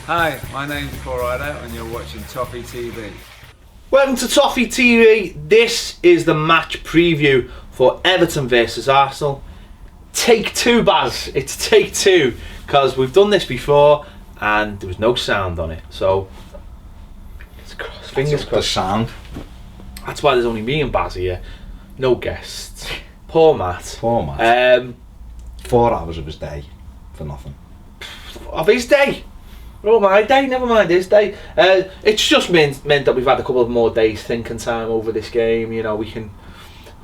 Hi, my name's Paul Ryder and you're watching Toffee TV. Welcome to Toffee TV. This is the match preview for Everton versus Arsenal. Take two, Baz. It's take two, because we've done this before and there was no sound on it. So, fingers crossed. The sound. That's why there's only me and Baz here. No guests. Poor Matt. Poor Matt. 4 hours of his day for nothing. Of his day. Oh, my day, never mind his day. It's just meant that we've had a couple of more days thinking time over this game. You know, we've been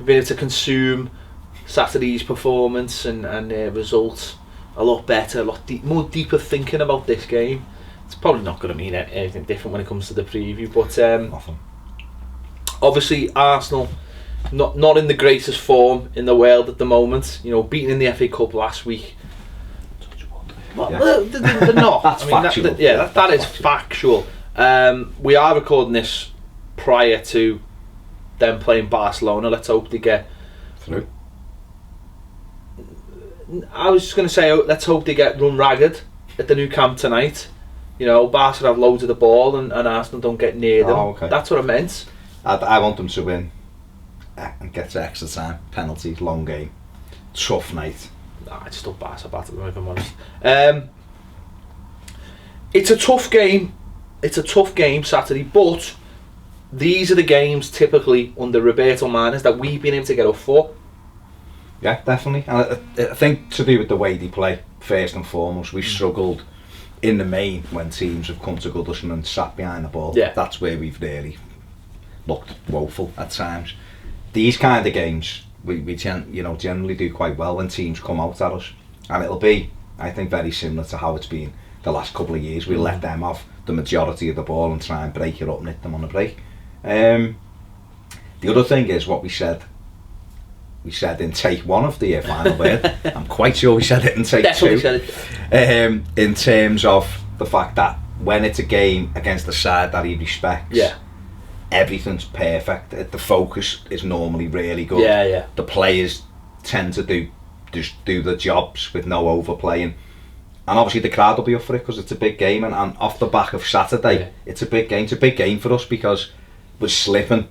able to consume Saturday's performance and results a lot better, more deeper thinking about this game. It's probably not going to mean anything different when it comes to the preview, but Nothing. Obviously Arsenal not in the greatest form in the world at the moment. You know, beaten in the FA Cup last week. Well, they're not. That's factual. That is factual. We are recording this prior to them playing Barcelona. Let's hope they get through. I was just going to say, let's hope they get run ragged at the new camp tonight. You know, Barca have loads of the ball and Arsenal don't get near them. Oh, okay. That's what I meant. I want them to win and get to extra time, penalties, long game, tough night. Nah, it's still Barca battle, if I'm honest. It's a tough game. It's a tough game Saturday, but these are the games typically under Roberto Martinez that we've been able to get up for. Yeah, definitely. And I think to do with the way they play, first and foremost, we've struggled in the main when teams have come to Goodison and sat behind the ball. Yeah. That's where we've really looked woeful at times. These kind of games, we generally do quite well when teams come out at us, and it'll be, I think, very similar to how it's been the last couple of years. We let them have the majority of the ball and try and break it up and hit them on the break. The other thing is what we said in take one of the final word. I'm quite sure we said it in take Definitely two. Said it. In terms of the fact that when it's a game against a side that he respects, everything's perfect. The focus is normally really good. Yeah. The players tend to do the jobs with no overplaying. And obviously the crowd will be up for it because it's a big game, and off the back of Saturday, it's a big game. It's a big game for us because we're slipping,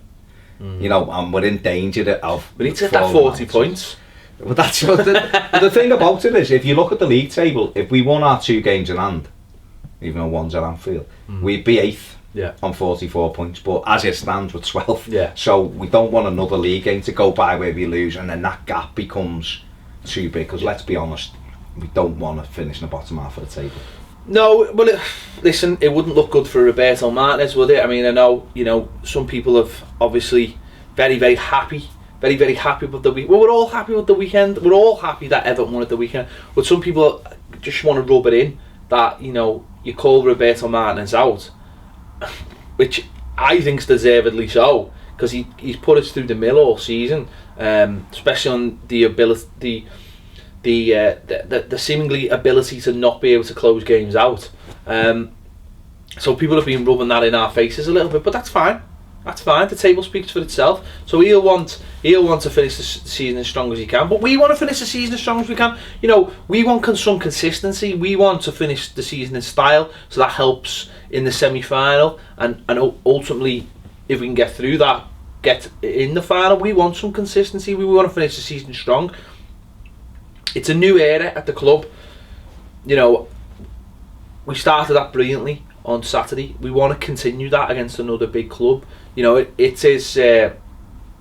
you know, and we're in danger of. We need to hit that 40 points. But that's what the thing about it is, if you look at the league table, if we won our 2 games in hand, even though one's at Anfield, we'd be 8th on 44 points. But as it stands, we're 12th. Yeah. So we don't want another league game to go by where we lose, and then that gap becomes too big. Because let's be honest, we don't want to finish in the bottom half of the table. No, well, listen, it wouldn't look good for Roberto Martinez, would it? I mean, I know, you know, some people have obviously very, very happy with the week. Well, we're all happy with the weekend. We're all happy that Everton won at the weekend. But some people just want to rub it in that, you know, you call Roberto Martinez out, which I think's deservedly so, because he's put us through the mill all season, especially on the ability. The seemingly ability to not be able to close games out. So people have been rubbing that in our faces a little bit, but that's fine. That's fine. The table speaks for itself. So he'll want to finish the season as strong as he can, but we want to finish the season as strong as we can. You know, we want some consistency. We want to finish the season in style, so that helps in the semi-final, and ultimately, if we can get through that, get in the final. We want some consistency. We want to finish the season strong. It's a new era at the club. You know, we started that brilliantly on Saturday. We want to continue that against another big club. You know, it is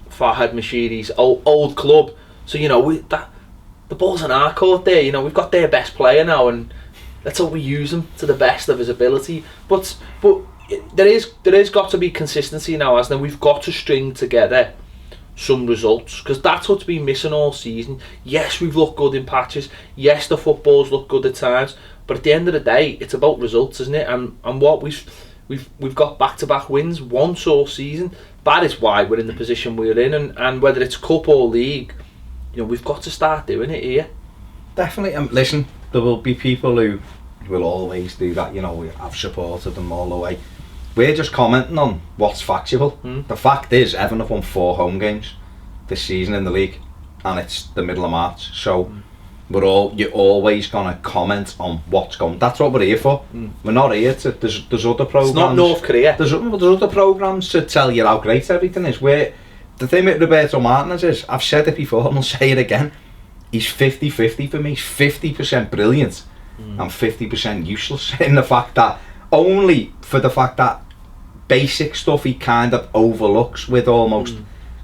Farhad Mashiri's old club. So, you know, the ball's in our court there. You know, we've got their best player now, and let's hope we use him to the best of his ability. But there is got to be consistency now, hasn't there? We've got to string together some results, because that's what's been missing all season. Yes, we've looked good in patches. Yes, the footballs look good at times. But at the end of the day, it's about results, isn't it? And what we've got back-to-back wins once all season. That is why we're in the position we're in, and whether it's cup or league, you know, we've got to start doing it here. Definitely. Listen, there will be people who will always do that. You know, I've supported them all the way. We're just commenting on what's factual. The fact is, Everton have won 4 home games this season in the league, and it's the middle of March. So you're always gonna comment on what's going. That's what we're here for. We're not here to. There's other programs. It's not North Korea. There's other programs to tell you how great everything is. Where the thing with Roberto Martinez is, I've said it before and I'll say it again. He's 50-50 for me. He's 50% brilliant and 50% useless in the fact that basic stuff he kind of overlooks with almost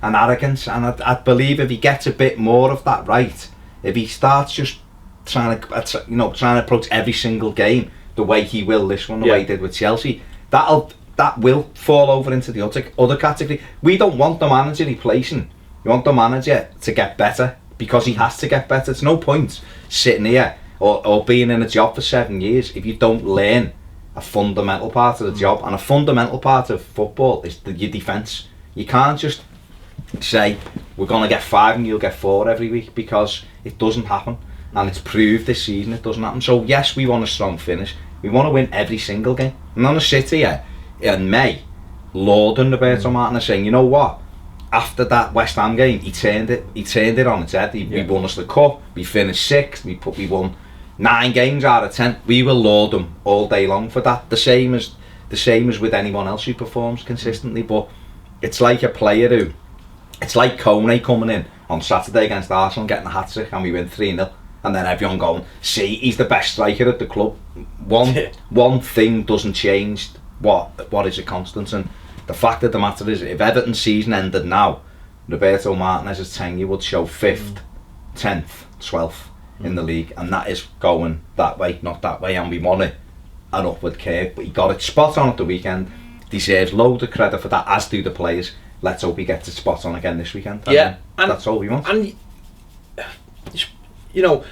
an arrogance. And I believe if he gets a bit more of that right. If he starts just trying to approach every single game the way he will this one, the way he did with Chelsea, that will fall over into the other category. We don't want the manager replacing. We want the manager to get better because he has to get better. It's no point sitting here or being in a job for 7 years if you don't learn a fundamental part of the job. And a fundamental part of football is your defence. You can't just say we're going to get 5 and you'll get 4 every week, because it doesn't happen, and it's proved this season it doesn't happen. So yes, we want a strong finish, we want to win every single game. And on a City here in May, lauding Roberto Martinez, saying, you know what, after that West Ham game he turned it on its head. He won us the cup, we finished 6th, we won 9 games out of 10. We will laud him all day long for that, the same as with anyone else who performs consistently. But it's like a player who, it's like Kone coming in on Saturday against Arsenal, getting a hat-trick and we win 3-0, and then everyone going, see, he's the best striker at the club. One thing doesn't change what is a constant, and the fact of the matter is, if Everton's season ended now, Roberto Martinez's tenure would show 5th, 10th, 12th in the league, and that is going that way, not that way, and we want it an upward curve. But he got it spot on at the weekend, deserves loads of credit for that, as do the players. Let's hope he gets it spot on again this weekend. And that's all we want. And you know,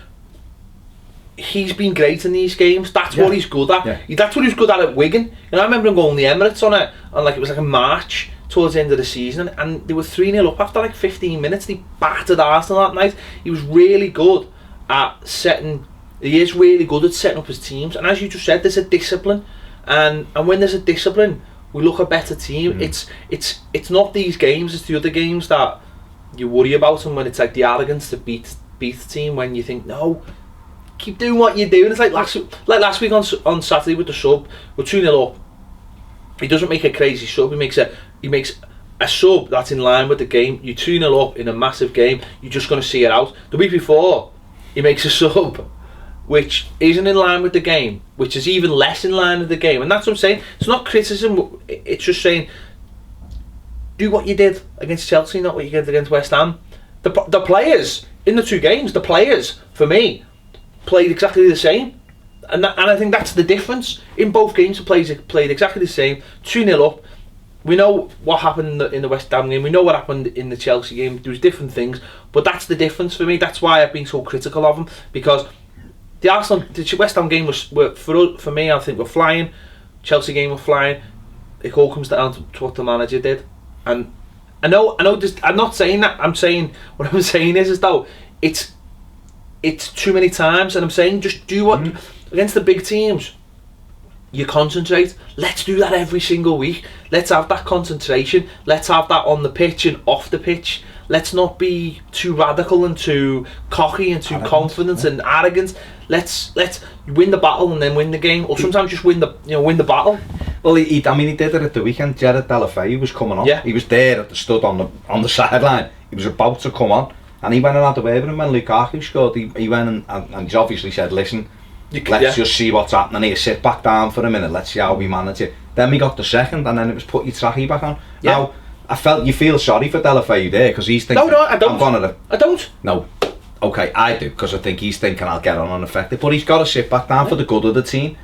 he's been great in these games. That's what he's good at. That's what he's good at Wigan. You know, I remember him going to the Emirates on like, it was like a March towards the end of the season, and they were 3-0 up after like 15 minutes. They battered Arsenal that night. He was really good at setting. He is really good at setting up his teams. And as you just said, there's a discipline, and when there's a discipline, we look a better team. It's not these games, it's the other games that you worry about, and when it's like the arrogance to beat the team, when you think, no, keep doing what you're doing. It's like last week on Saturday with the sub, we're 2-0 up. He doesn't make a crazy sub, he makes a sub that's in line with the game. You're 2-0 up in a massive game, you're just going to see it out. The week before, he makes a sub which isn't in line with the game, which is even less in line with the game. And that's what I'm saying. It's not criticism, it's just saying, do what you did against Chelsea, not what you did against West Ham. The players in the 2 games, the players for me played exactly the same, and I think that's the difference. In both games, the players played exactly the same. 2-0 up. We know what happened in the West Ham game, we know what happened in the Chelsea game. There was different things, but that's the difference for me. That's why I've been so critical of him, because the West Ham game were for me, I think, we're flying. Chelsea game were flying. It all comes down to what the manager did. And I know this, I'm not saying that, I'm saying, what I'm saying is though, it's too many times, and I'm saying just do what, against the big teams, you concentrate. Let's do that every single week. Let's have that concentration. Let's have that on the pitch and off the pitch. Let's not be too radical and too cocky and too confident and arrogant. Let's win the battle and then win the game, or sometimes just win the battle. Well, he did it at the weekend. Jared Delafeu was coming on. He was there stood on the sideline. He was about to come on, and he went and had a word with him when Lukaku scored. He went and he obviously said, listen, let's just see what's happening here. Sit back down for a minute. Let's see how we manage it. Then we got the second, and then it was put your trackie back on. Now, you feel sorry for Delafeu there, because he's thinking, no, I don't. I don't. No. Okay, I do, because I think he's thinking I'll get on unaffected, but he's got to sit back down for the good of the team.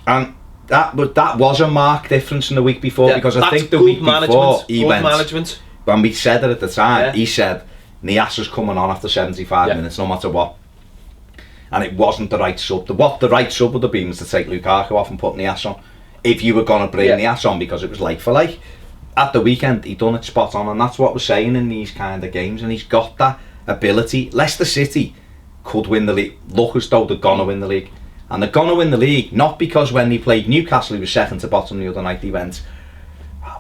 And that was a marked difference in the week before, because I think the week before he went, when we said it at the time, he said Nias was coming on after 75 minutes no matter what, and it wasn't the right sub. What the right sub would have been was to take Lukaku off and put Nias on, if you were going to bring Nias on, because it was like for like. At the weekend he done it spot on, and that's what we're saying in these kind of games, and he's got that ability. Leicester City could win the league, look as though they're gonna win the league, and they're gonna win the league not because when he played Newcastle he was second to bottom the other night, he went,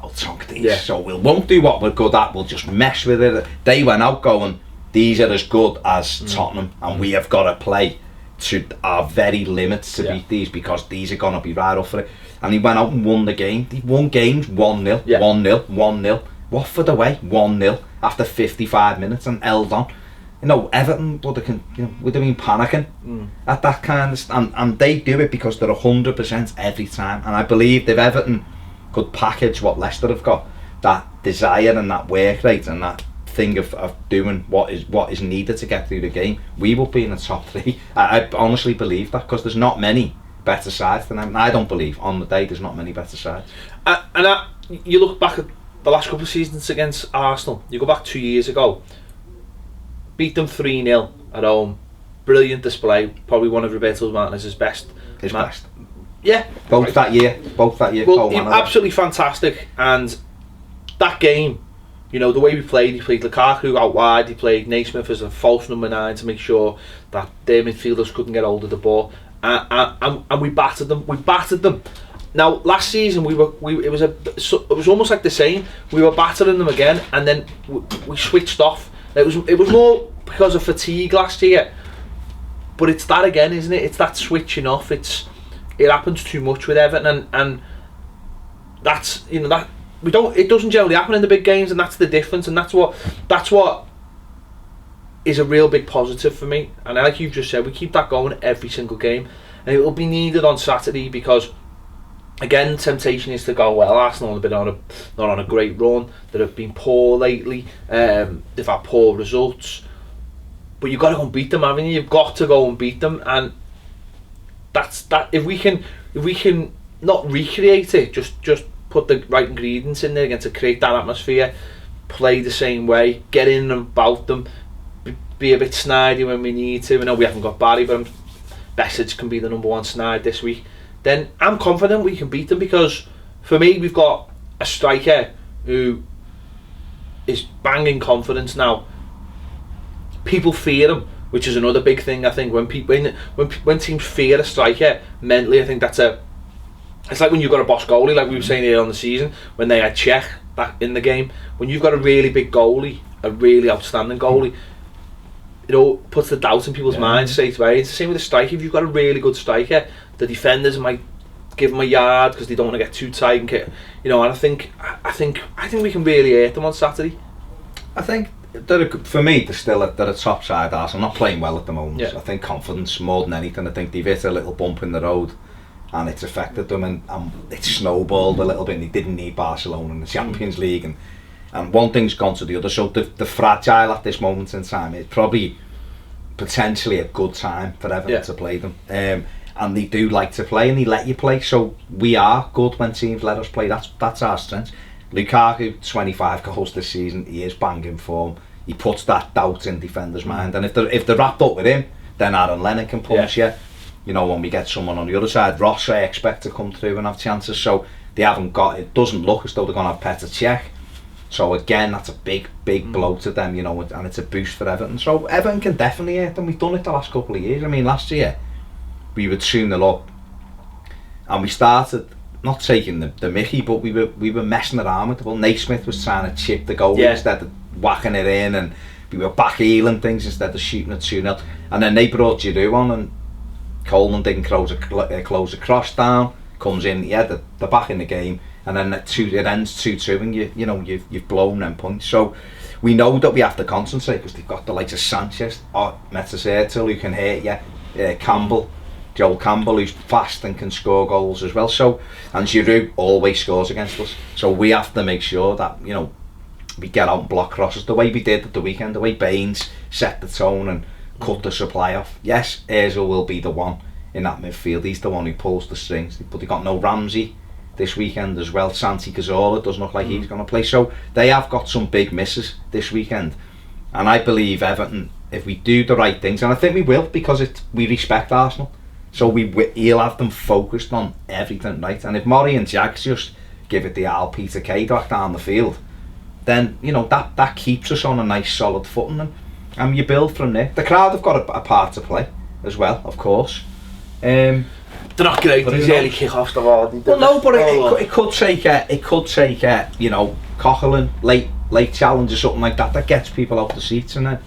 we'll chunk these, so we won't do what we're good at, we'll just mess with it. They went out going, these are as good as Tottenham, and we have got to play to our very limits to beat these, because these are going to be right up for it. And he went out and won the game. He won games 1-0, 1-0, 1-0. Watford away 1-0 after 55 minutes and held on. You know, Everton would have been panicking at that kind of and they do it because they're 100% every time. And I believe if Everton could package what Leicester have got, that desire and that work rate and that thing of doing what is needed to get through the game, we will be in the top 3. I honestly believe that, because there's not many better sides than them. I don't believe on the day there's not many better sides. You look back at the last couple of seasons against Arsenal, you go back 2 years ago, beat them 3-0 at home, brilliant display, probably one of Roberto Martinez's best. Best. Yeah. Both that year. Well, absolutely fantastic. And that game, you know, the way we played, he played Lukaku out wide, he played Naismith as a false number 9 to make sure that their midfielders couldn't get hold of the ball, and we battered them. Now last season it was almost like the same. We were battering them again, and then we switched off. It was more because of fatigue last year, but it's that again, isn't it? It's that switching off. It happens too much with Everton, and that's, you know, that it doesn't generally happen in the big games, and that's the difference, and that's what is a real big positive for me. And like you've just said, we keep that going every single game, and it will be needed on Saturday, because again, temptation is to go, well, Arsenal have been not on a great run, that have been poor lately, they've had poor results, but you've got to go and beat them, haven't you? You've got to go and beat them, and that's that. If we can not recreate it, just put the right ingredients in there again to create that atmosphere, play the same way, get in and about them, be a bit snidey when we need to. I know we haven't got Barry, but Bessage can be the number 1 snide this week. Then I'm confident we can beat them, because for me, we've got a striker who is banging confidence now. People fear him, which is another big thing. I think when teams fear a striker mentally, I think it's like when you've got a boss goalie, like we were saying here on the season, when they had Czech back in the game. When you've got a really big goalie, a really outstanding goalie, it all puts the doubt in people's minds straight away. It's the same with a striker. If you've got a really good striker, the defenders might give them a yard because they don't want to get too tight and get, you know. And I think we can really hurt them on Saturday. I think for me, they're a top side. Arsenal not playing well at the moment. Yeah. I think confidence more than anything. I think they've hit a little bump in the road, and it's affected them, and it's snowballed a little bit. And they didn't need Barcelona in the Champions League, and one thing's gone to the other. So the fragile at this moment in time. It's probably potentially a good time for Everton to play them. And they do like to play, and they let you play. So we are good when teams let us play. That's our strength. Lukaku, 25 goals this season. He is banging form. He puts that doubt in defenders' mind. And if they're wrapped up with him, then Aaron Lennon can punch you. You know, when we get someone on the other side, Ross, I expect to come through and have chances. So they haven't got. It doesn't look as though they're going to have Petr Cech. So again, that's a big blow to them, you know, and it's a boost for Everton. So Everton can definitely hit them. We've done it the last couple of years. I mean, last year we would 2-0 up, and we started not taking the mickey, but we were messing around with the ball. Naismith was trying to chip the goal instead of whacking it in, and we were back heeling things instead of shooting at 2-0. And then they brought Giroud on, and Coleman didn't close a cross down, comes in, they're back in the game, and then it ends 2-2, and you've blown them points. So we know that we have to concentrate, because they've got the likes of Sanchez, Metacertel, who can hit you, Joel Campbell, who's fast and can score goals as well. So, and Giroud always scores against us. So we have to make sure that, you know, we get out and block crosses the way we did at the weekend, the way Baines set the tone and cut the supply off. Yes, Ozil will be the one in that midfield. He's the one who pulls the strings. But they got no Ramsey this weekend as well. Santi Cazorla doesn't look like he's going to play. So they have got some big misses this weekend. And I believe Everton, if we do the right things, and I think we will, because we respect Arsenal. So he'll have them focused on everything right. And if Murray and Jags just give it the Al Peter Kay back down the field, then, you know, that keeps us on a nice solid footing, and you build from there. The crowd have got a part to play as well, of course. They're not great. These early kick-offs, well, no, but it could take you know, Coquelin late challenge or something like that gets people off the seats, and then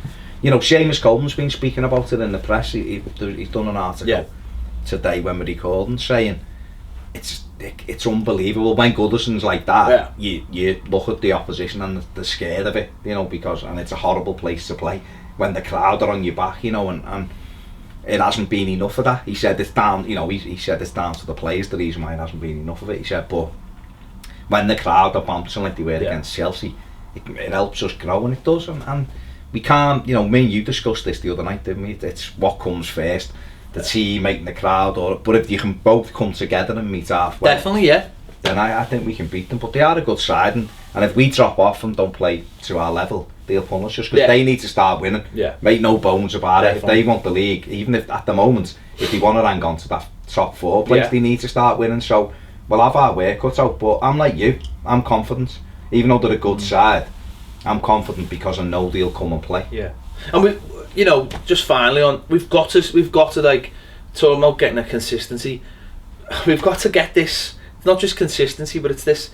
you know, Seamus Coleman's been speaking about it in the press. He's done an article today when we're recording, saying it's unbelievable when Goodison's like that. You look at the opposition and they're scared of it, you know, and it's a horrible place to play when the crowd are on your back, you know, and it hasn't been enough of that. He said it's down, you know, he said it's down to the players, the reason why it hasn't been enough of it. He said, but when the crowd are bouncing like they were against Chelsea, it helps us grow, and it does, and we can't, you know, me and you discussed this the other night, didn't we? It's what comes first, the team making the crowd, but if you can both come together and meet halfway, definitely, then I think we can beat them. But they are a good side, and if we drop off and don't play to our level, they'll punish us, because they need to start winning. Make no bones about it. If they want the league, even if at the moment, if they want to hang on to that top 4 place, they need to start winning. So we'll have our work cut out, but I'm like you, I'm confident. Even though they're a good side, I'm confident because I know they'll come and play. And we, you know, just finally on, we've got to like, talking about getting a consistency, we've got to get this, not just consistency, but it's this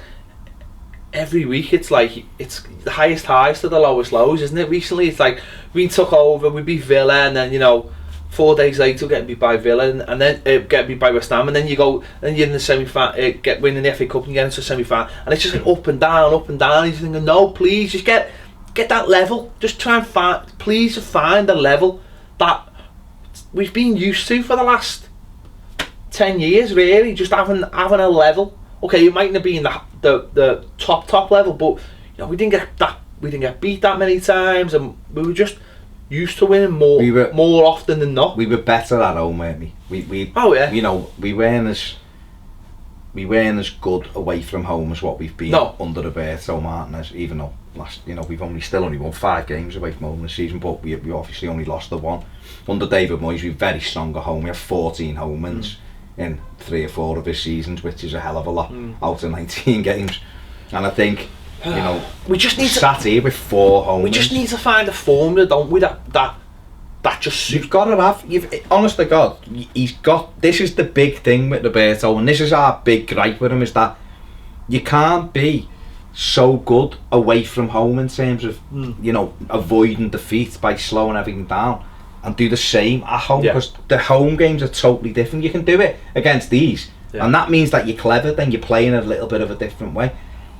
every week. It's like, it's the highest highs to the lowest lows, isn't it? Recently it's like, we took over, we beat Villa, and then, you know, 4 days later getting beat by Villa, and then getting beat by West Ham, and then you go, and you're in the semi-final, get winning the FA Cup and get into the semi-final, and it's just like up and down, and you're thinking, no, please, just get that level, just try and find the level that we've been used to for the last 10 years, really, just having a level. Okay, it mightn't have been the top level, but, you know, we didn't get beat that many times, and we were just used to winning more often than not. We were better at home, weren't we? We you know, we weren't as good away from home as what we've been under Roberto Martinez, even though we've still only won 5 games away from home this season, but we obviously only lost the 1. Under David Moyes, we were very strong at home. We have 14 home wins in 3 or 4 of his seasons, which is a hell of a lot out of 19 games. And I think, you know, we just need sat here with 4 home wins. We just need to find a formula, don't we? That just suits. You've got to have. Honest to God, he's got. This is the big thing with Roberto, and this is our big gripe with him: is that you can't be so good away from home in terms of you know, avoiding defeat by slowing everything down, and do the same at home, because the home games are totally different. You can do it against these, and that means that you're clever. Then you're playing a little bit of a different way.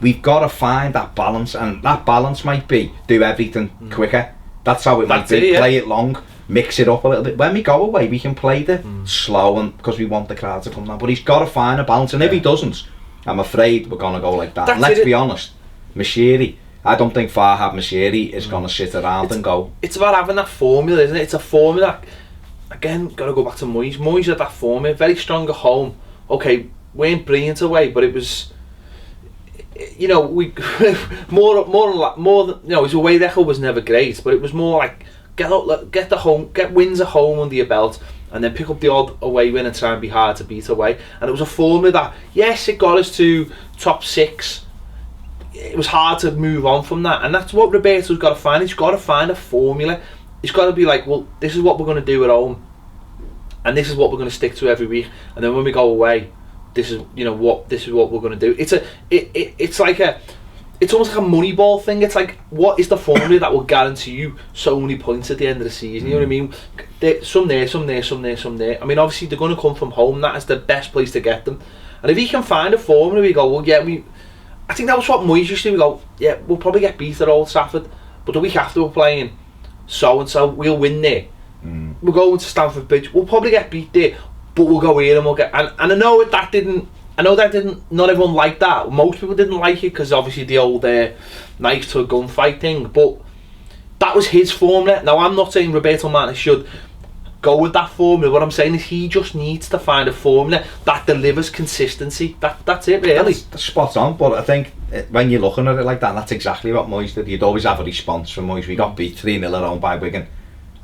We've got to find that balance, and that balance might be do everything quicker. That's how it might be. Play it long, mix it up a little bit. When we go away, we can play the slow, and because we want the crowd to come down. But he's got to find a balance, and if he doesn't, I'm afraid we're going to go like that. And let's be honest, Mashiri, I don't think Farhad Mashiri is going to sit around and go. It's about having that formula, isn't it? It's a formula. Again, got to go back to Moyes. Moyes had that formula, very strong at home. Okay, weren't brilliant away, but it was, you know, we more than, you know, his away record was never great, but it was more like get wins at home under your belt, and then pick up the odd away win and try and be hard to beat away. And it was a formula that, yes, it got us to top 6. It was hard to move on from that, and that's what Roberto's got to find. He's got to find a formula. He's got to be like, well, this is what we're going to do at home, and this is what we're going to stick to every week. And then when we go away, this is what we're going to do. It's almost like a money ball thing. It's like, what is the formula that will guarantee you so many points at the end of the season? You know what I mean? Some there. I mean, obviously they're going to come from home. That is the best place to get them. And if he can find a formula, we go, well, yeah, I think that was what Moyes used to do. We go, yeah, we'll probably get beat at Old Trafford, but the week after we're playing so and so, we'll win there. We're going to Stamford Bridge, we'll probably get beat there, but we'll go here and we'll get. And I know that didn't. Not everyone liked that. Most people didn't like it because obviously the old knife to a gunfight thing. But that was his formula. Now I'm not saying Roberto Martinez should go with that formula. What I'm saying is he just needs to find a formula that delivers consistency. That's it, really. That's spot on. But I think when you're looking at it like that, that's exactly what Moyes did. You'd always have a response from Moyes. We got beat 3-0 at home by Wigan,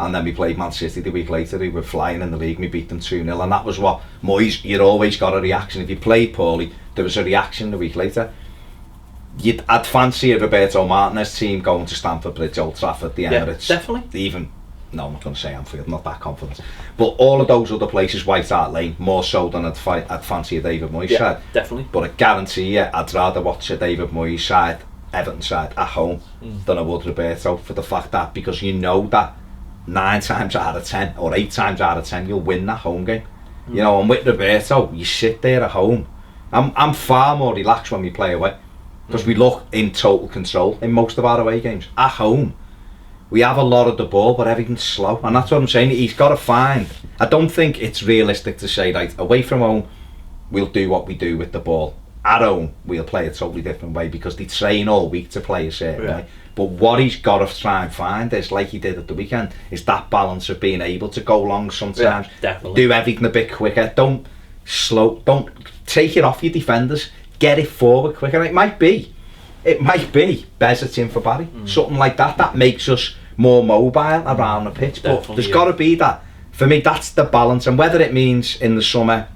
and then we played Man City the week later. We were flying in the league, we beat them 2-0, and that was what Moyes, you'd always got a reaction. If you played poorly, there was a reaction the week later. I'd fancy a Roberto Martinez team going to Stamford Bridge, Old Trafford, the Emirates. Definitely. Even, no, I'm not going to say Anfield, not that confident. But all of those other places, White Hart Lane, more so than I'd fancy a David Moyes side. Definitely. But I guarantee you, I'd rather watch a David Moyes side, Everton side, at home, than I would Roberto, for the fact that, because you know that 9 times out of 10 or 8 times out of 10 you'll win that home game. You know, and with Roberto, you sit there at home. I'm far more relaxed when we play away because we look in total control in most of our away games. At home, we have a lot of the ball, but everything's slow, and that's what I'm saying. He's got to find. I don't think it's realistic to say that away from home we'll do what we do with the ball. At home, we'll play a totally different way because they train all week to play a certain way. But what he's got to try and find is, like he did at the weekend, is that balance of being able to go long sometimes, do everything a bit quicker. Don't take it off your defenders. Get it forward quicker. It might be Bez that's in for Barry, something like that. That makes us more mobile around the pitch. But there's got to be that. For me, that's the balance, and whether it means in the summer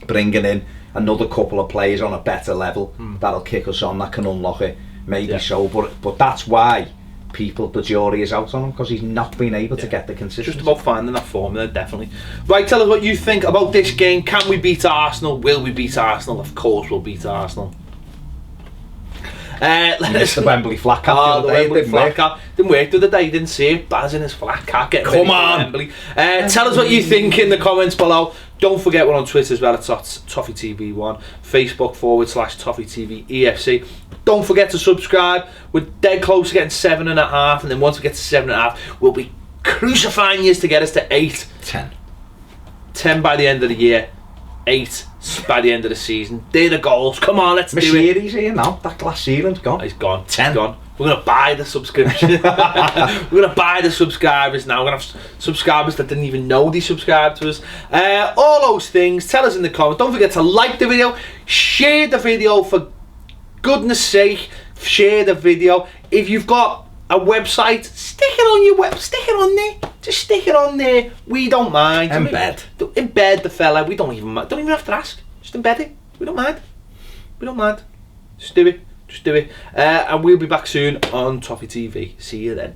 bringing in another couple of players on a better level that'll kick us on, that can unlock it, maybe so, but that's why the jury is out on him, because he's not been able to get the consistency. Just about finding that formula, definitely. Right, tell us what you think about this game. Can we beat Arsenal? Will we beat Arsenal? Of course we'll beat Arsenal. The Wembley flat cap. The Wembley flat cap didn't work the other day. Didn't see it. Baz in his flat cap. Come on, Wembley. Tell us what you think in the comments below. Don't forget we're on Twitter as well. It's Toffee TV 1, Facebook /Toffee TV EFC. Don't forget to subscribe. We're dead close to getting 7.5, and then once we get to 7.5, we'll be crucifying you to get us to 8. 10 by the end of the year. 8 by the end of the season. They're the goals. Come on, let's do it. He's here now. That glass ceiling's gone. He's gone. 10. Gone. We're going to buy the subscription. We're going to buy the subscribers now. We're going to have subscribers that didn't even know they subscribed to us. All those things. Tell us in the comments. Don't forget to like the video. Share the video, for goodness sake. Share the video. If you've got a website, stick it on your stick it on there. Just stick it on there. We don't mind. Embed the fella. We don't even have to ask. Just embed it. We don't mind. Just do it. And we'll be back soon on Toffee TV. See you then.